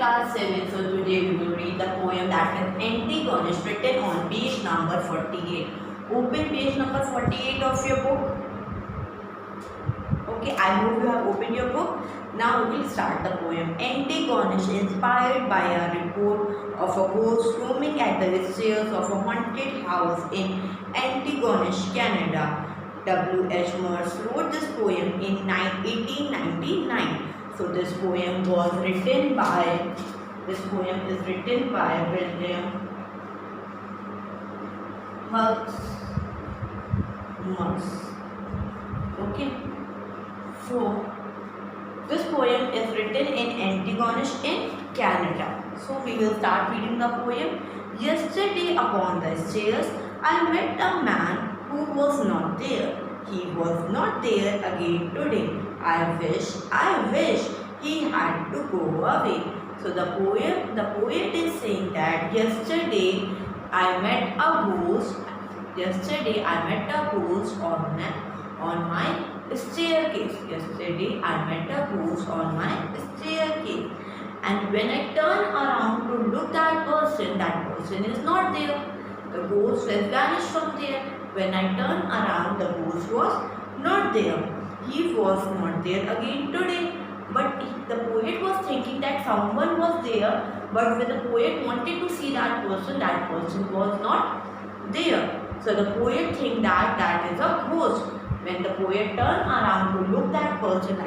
class 7. So today we will read the poem that is Antigone written on page number 48. Open page number 48 of your book. Okay, I hope you have opened your book. Now we will start the poem. Antigone is inspired by a report of a ghost roaming at the stairs of a haunted house in Antigone, Canada. W.H. Morse wrote this poem in 1899. So this poem is written by William Hughes Morse. Okay. So this poem is written in Antigone in Canada. So we will start reading the poem. Yesterday upon the stairs I met a man who was not there. He was not there again today. I wish he had to go away. So the poet is saying that yesterday I met a ghost. Yesterday I met a ghost on my staircase. Yesterday I met a ghost on my staircase. And when I turn around to look that person is not there. The ghost has vanished from there. When I turn around, the ghost was not there. He was not there again today. But the poet was thinking that someone was there. But when the poet wanted to see that person was not there. So the poet thinks that is a ghost. When the poet turned around to look that person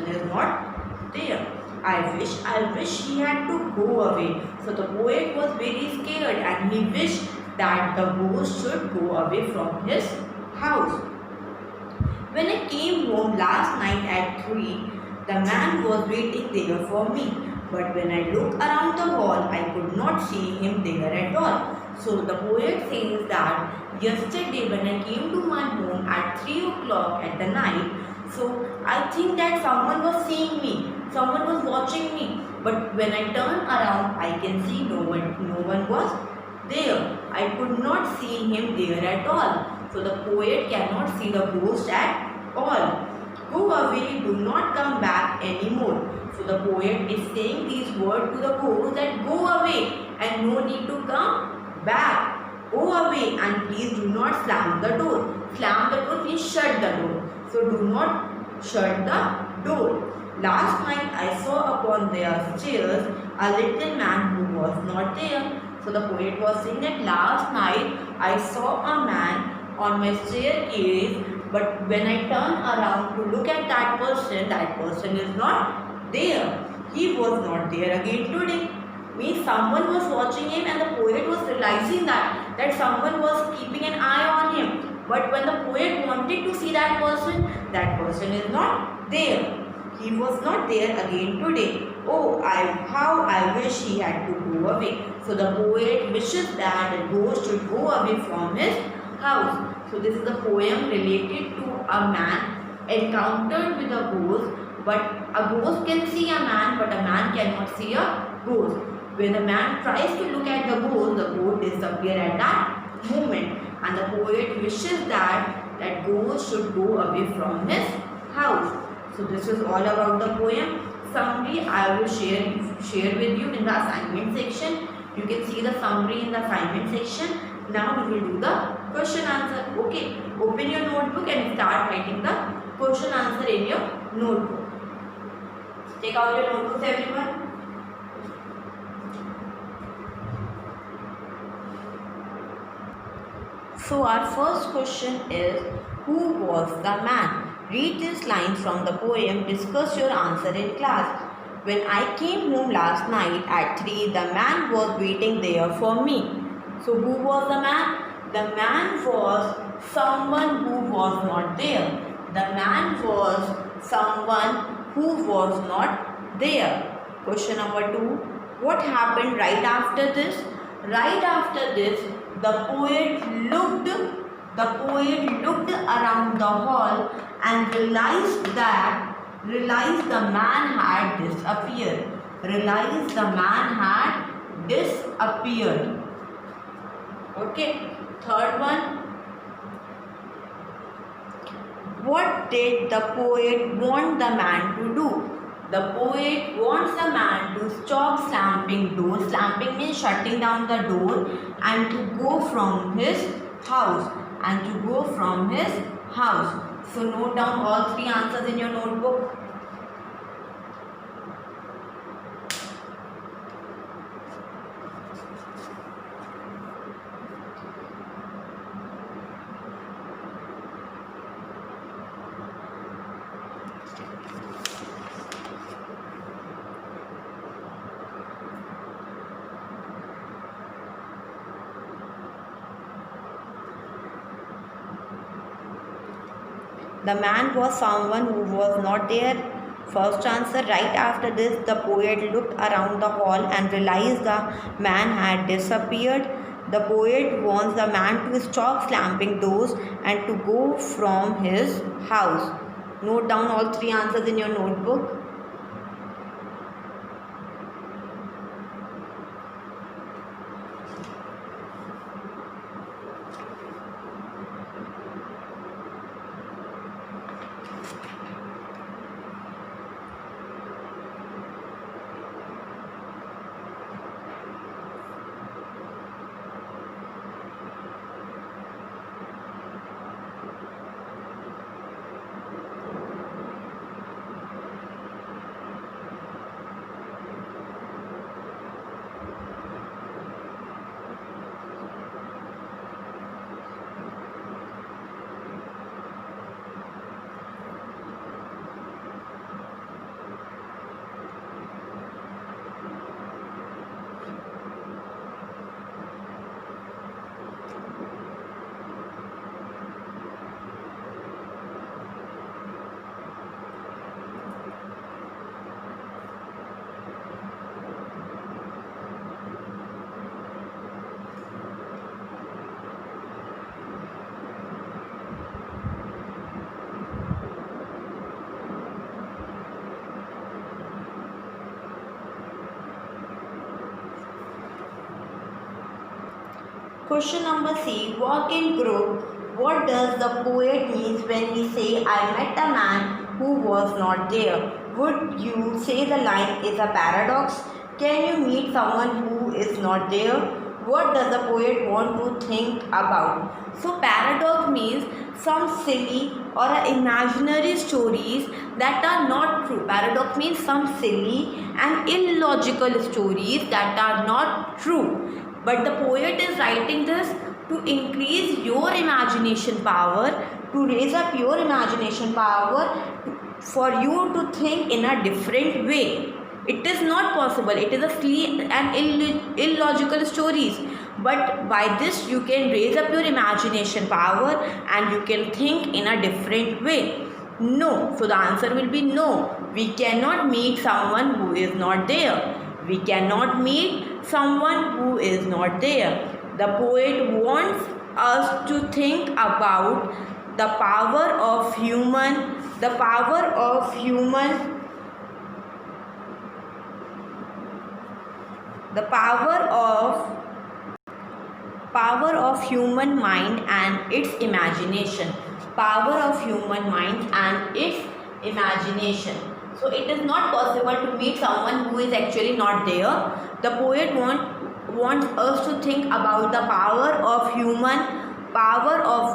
is not there. I wish he had to go away. So the poet was very scared and he wished that the ghost should go away from his house. When I came home last night at 3, the man was waiting there for me. But when I looked around the hall, I could not see him there at all. So the poet says that yesterday when I came to my home at 3 o'clock at the night, so I think that someone was seeing me, someone was watching me. But when I turn around, I can see no one was there. I could not see him there at all. So the poet cannot see the ghost at all. Go away, do not come back anymore. So the poet is saying these words to the ghost that go away and no need to come back. Go away and please do not slam the door. Slam the door means shut the door. So do not shut the door. Last night I saw upon their stairs a little man who was not there. So the poet was saying that last night I saw a man on my staircase, but when I turn around to look at that person is not there. He was not there again today. Means someone was watching him and the poet was realizing that someone was keeping an eye on him. But when the poet wanted to see that person is not there. He was not there again today. Oh, how I wish he had to go away. So the poet wishes that the ghost should go away from his house. So this is a poem related to a man encountered with a ghost. But a ghost can see a man, but a man cannot see a ghost. When the man tries to look at the ghost disappears at that moment. And the poet wishes that ghost should go away from his house. So this is all about the poem. Summary I will share with you in the assignment section. You can see the summary in the assignment section. Now we will do the question answer. Okay, open your notebook and start writing the question answer in your notebook. Take out your notebooks, everyone. So our first question is, who was the man? Read these lines from the poem. Discuss your answer in class. When I came home last night at 3, the man was waiting there for me. So who was the man? The man was someone who was not there. The man was someone who was not there. Question number 2. What happened right after this? Right after this, the poet looked around the hall and realized the man had disappeared. Okay, third one. What did the poet want the man to do? The poet wants the man to stop slamping door. Slamping means shutting down the door, and to go from his house. And to go from his house. So note down all three answers in your notebook. The man was someone who was not there. First answer. Right after this, the poet looked around the hall and realized the man had disappeared. The poet wants the man to stop slamming doors and to go from his house. Note down all three answers in your notebook. Question number C. Walk in group. What does the poet means when he say, I met a man who was not there? Would you say the line is a paradox? Can you meet someone who is not there? What does the poet want to think about? So paradox means some silly or imaginary stories that are not true. Paradox means some silly and illogical stories that are not true. But the poet is writing this to increase your imagination power, to raise up your imagination power, for you to think in a different way. It is not possible. It is a silly and illogical stories. But by this you can raise up your imagination power and you can think in a different way. No. So the answer will be no. We cannot meet someone who is not there. We cannot meet someone who is not there. The poet wants us to think about the power of human, the power of human, the power of human mind and its imagination. Power of human mind and its imagination. So it is not possible to meet someone who is actually not there. The poet wants us to think about the power of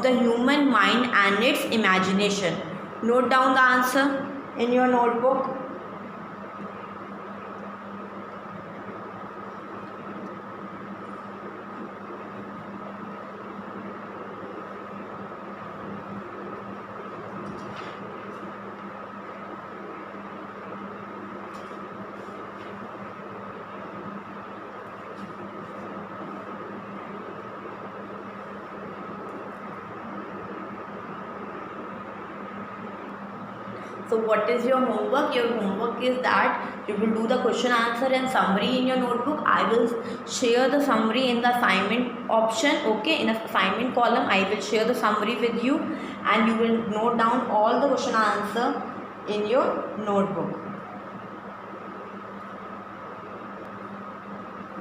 the human mind and its imagination. Note down the answer in your notebook. So what is your homework? Your homework is that you will do the question answer and summary in your notebook. I will share the summary in the assignment option. Okay, in the assignment column I will share the summary with you and you will note down all the question answer in your notebook.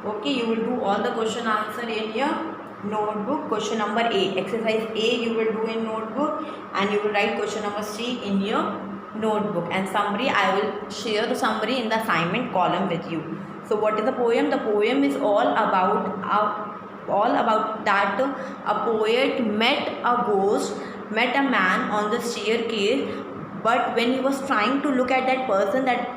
Okay, you will do all the question answer in your notebook. Question number A, exercise A you will do in notebook and you will write question number C in your notebook, and summary, I will share the summary in the assignment column with you. So what is the poem? The poem is all about that a poet met a man on the staircase, but when he was trying to look at that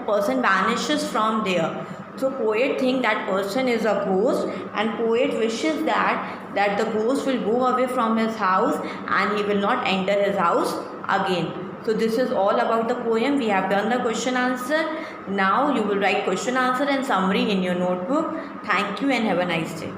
person vanishes from there. So poet think that person is a ghost, and poet wishes that the ghost will go away from his house and he will not enter his house again. So this is all about the poem. We have done the question answer. Now you will write question answer and summary in your notebook. Thank you and have a nice day.